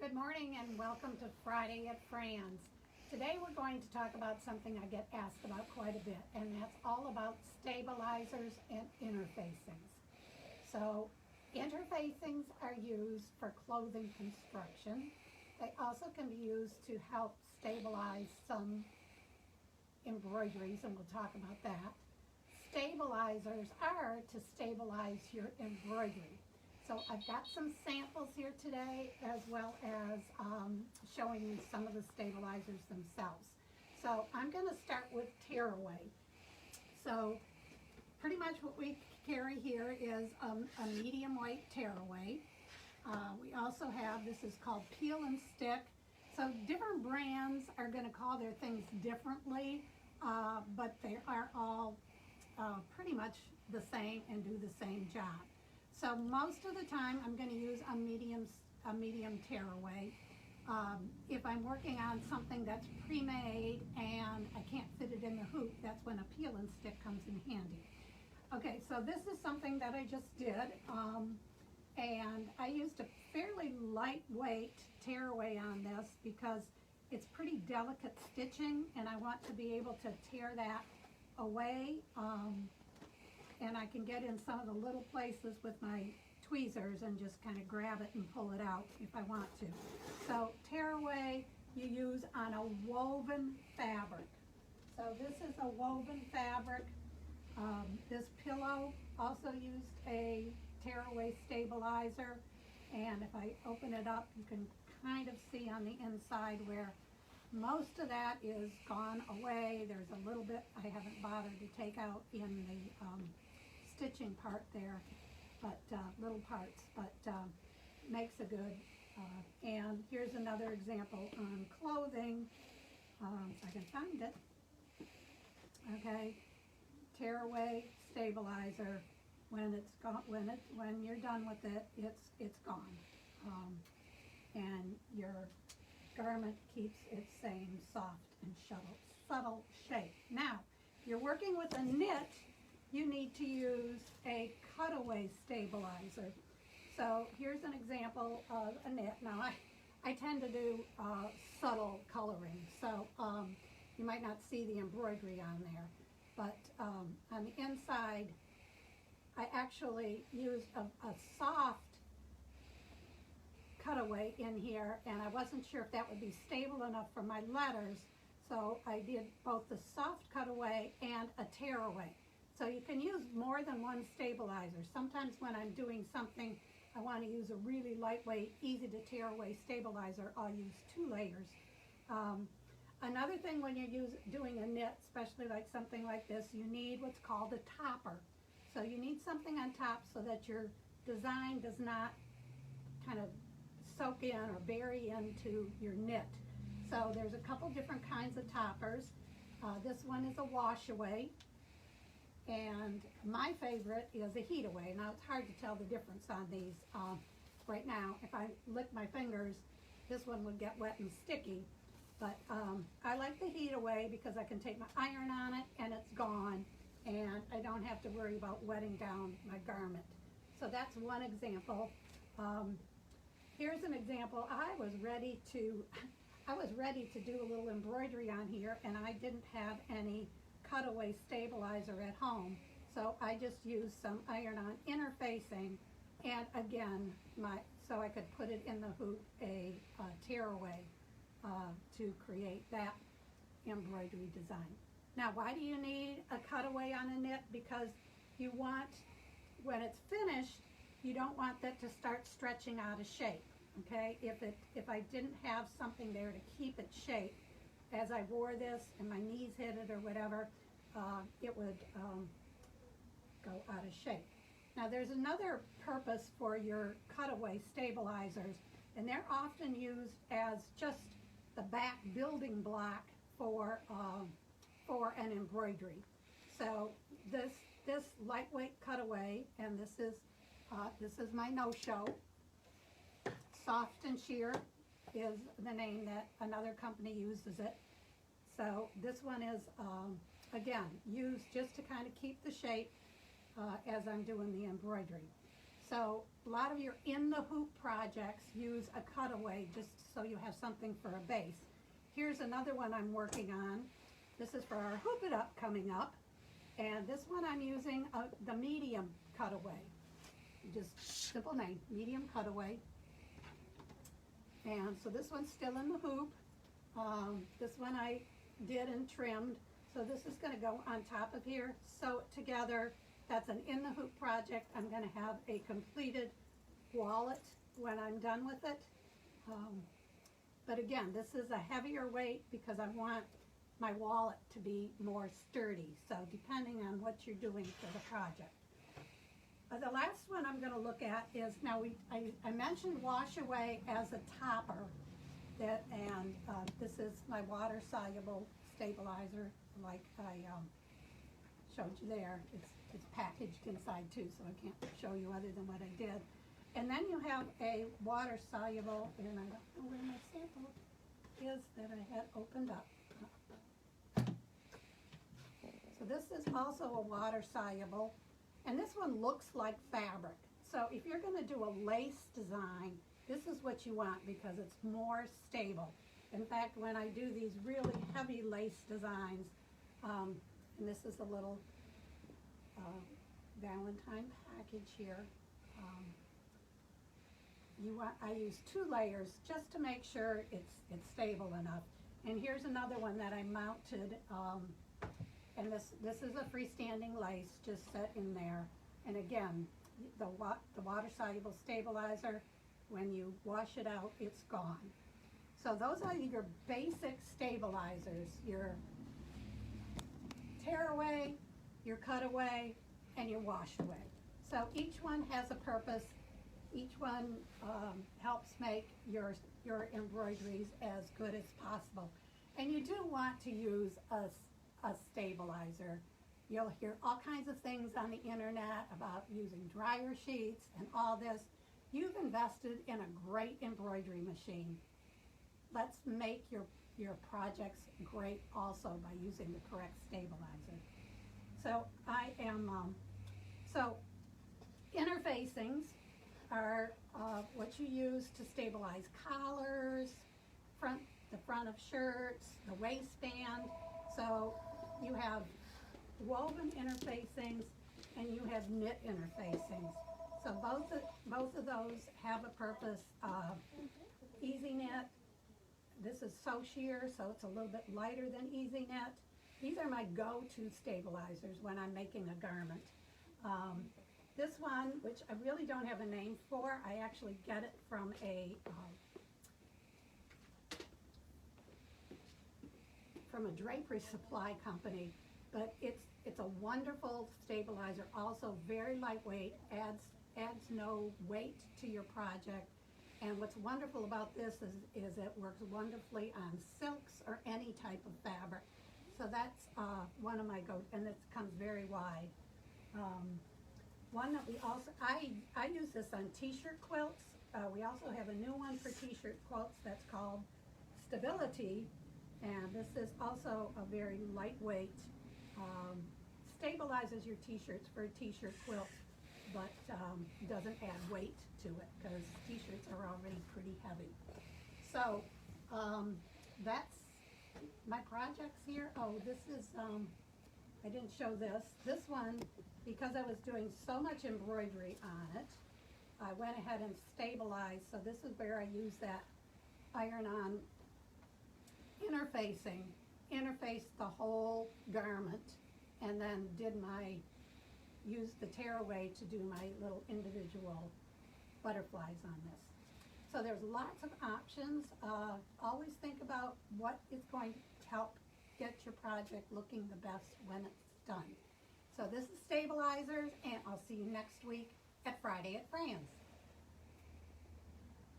Good morning and welcome to Friday at Fran's. Today we're going to talk about something I get asked about quite a bit, and that's all about stabilizers and interfacings. So interfacings are used for clothing construction. They also can be used to help stabilize some embroideries, and we'll talk about that. Stabilizers are to stabilize your embroidery. So I've got some samples here today, as well as showing you some of the stabilizers themselves. So I'm going to start with Tearaway. So pretty much what we carry here is a medium weight Tearaway. We also have, this is called Peel and Stick. So different brands are going to call their things differently, but they are all pretty much the same and do the same job. So most of the time I'm going to use a medium Tearaway. If I'm working on something that's pre-made and I can't fit it in the hoop, that's when a peel and stick comes in handy. Okay, so this is something that I just did, and I used a fairly lightweight Tearaway on this because it's pretty delicate stitching and I want to be able to tear that away. And I can get in some of the little places with my tweezers and just kind of grab it and pull it out if I want to. So Tearaway you use on a woven fabric. So this is a woven fabric. This pillow also used a Tearaway Stabilizer, and if I open it up you can kind of see on the inside where most of that is gone away. There's a little bit I haven't bothered to take out in the stitching part there, but little parts, but makes a good, and here's another example on clothing, if I can find it. Okay, Tearaway Stabilizer. When it's gone, when you're done with it, it's gone, and your garment keeps its same soft and subtle shape. Now, you're working with a knit, you need to use a Cutaway Stabilizer. So here's an example of a knit. Now I tend to do subtle coloring, so you might not see the embroidery on there, but on the inside I actually used a soft cutaway in here, and I wasn't sure if that would be stable enough for my letters, so I did both the soft cutaway and a Tearaway. So you can use more than one stabilizer. Sometimes when I'm doing something I want to use a really lightweight, easy to tear away stabilizer, I'll use 2 layers. Another thing when you're doing a knit, especially like something like this, you need what's called a topper. So you need something on top so that your design does not kind of soak in or bury into your knit. So there's a couple different kinds of toppers. This one is a washaway, and my favorite is a heataway. Now it's hard to tell the difference on these right now. If I lick my fingers, this one would get wet and sticky, but I like the heataway because I can take my iron on it and it's gone, and I don't have to worry about wetting down my garment. So that's one example. Here's an example. I was ready to do a little embroidery on here, and I didn't have any Cutaway Stabilizer at home, so I just used some iron-on interfacing, and again, so I could put it in the hoop, a Tearaway to create that embroidery design. Now, why do you need a cutaway on a knit? Because you want, when it's finished, you don't want that to start stretching out of shape. Okay, if I didn't have something there to keep it shaped, as I wore this and my knees hit it or whatever, it would go out of shape. Now there's another purpose for your Cutaway Stabilizers, and they're often used as just the back building block for an embroidery. So this lightweight cutaway, and this is my no-show. Soft and Sheer is the name that another company uses it. So this one is, again, used just to kind of keep the shape as I'm doing the embroidery. So a lot of your in the hoop projects use a cutaway just so you have something for a base. Here's another one I'm working on. This is for our Hoop It Up coming up. And this one I'm using the medium cutaway. Just simple name, medium cutaway. And so this one's still in the hoop. This one I did and trimmed. So this is going to go on top of here, sew it together. That's an in the hoop project. I'm going to have a completed wallet when I'm done with it. But again, this is a heavier weight because I want my wallet to be more sturdy. So depending on what you're doing for the project. The last one I'm going to look at is, now I mentioned wash away as a topper, and this is my water soluble stabilizer like I showed you there. It's packaged inside too, so I can't show you other than what I did. And then you have a water soluble, and I don't know where my sample is that I had opened up. So this is also a water soluble, and this one looks like fabric. So if you're going to do a lace design, this is what you want because it's more stable. In fact, when I do these really heavy lace designs, and this is a little Valentine package here, I use 2 layers just to make sure it's stable enough. And here's another one that I mounted, and this is a freestanding lace just set in there. And again, the water soluble stabilizer, when you wash it out, it's gone. So those are your basic stabilizers, your tearaway, your cutaway, and your wash away. So each one has a purpose. Each one helps make your embroideries as good as possible. And you do want to use a stabilizer. You'll hear all kinds of things on the internet about using dryer sheets and all this. You've invested in a great embroidery machine. Let's make your projects great also by using the correct stabilizer. So I am, interfacings are what you use to stabilize collars, the front of shirts, the waistband. So you have woven interfacings and you have knit interfacings. So both of those have a purpose. Easy knit. This is sew shear, so it's a little bit lighter than easy knit. These are my go-to stabilizers when I'm making a garment. This one, which I really don't have a name for, I actually get it from a drapery supply company, but it's a wonderful stabilizer, also very lightweight, adds no weight to your project. And what's wonderful about this is it works wonderfully on silks or any type of fabric. So that's one of my and it comes very wide. One that we also, I use this on t-shirt quilts. We also have a new one for t-shirt quilts that's called Stability. And this is also a very lightweight, stabilizes your t-shirts for a t-shirt quilt, but doesn't add weight to it because t-shirts are already pretty heavy. So that's my projects here. Oh, this is, I didn't show this. This one, because I was doing so much embroidery on it, I went ahead and stabilized. So this is where I use that iron-on interfaced the whole garment, and then used the tearaway to do my little individual butterflies on this. So there's lots of options. Always think about what is going to help get your project looking the best when it's done. So this is stabilizers, and I'll see you next week at Friday at Fran's.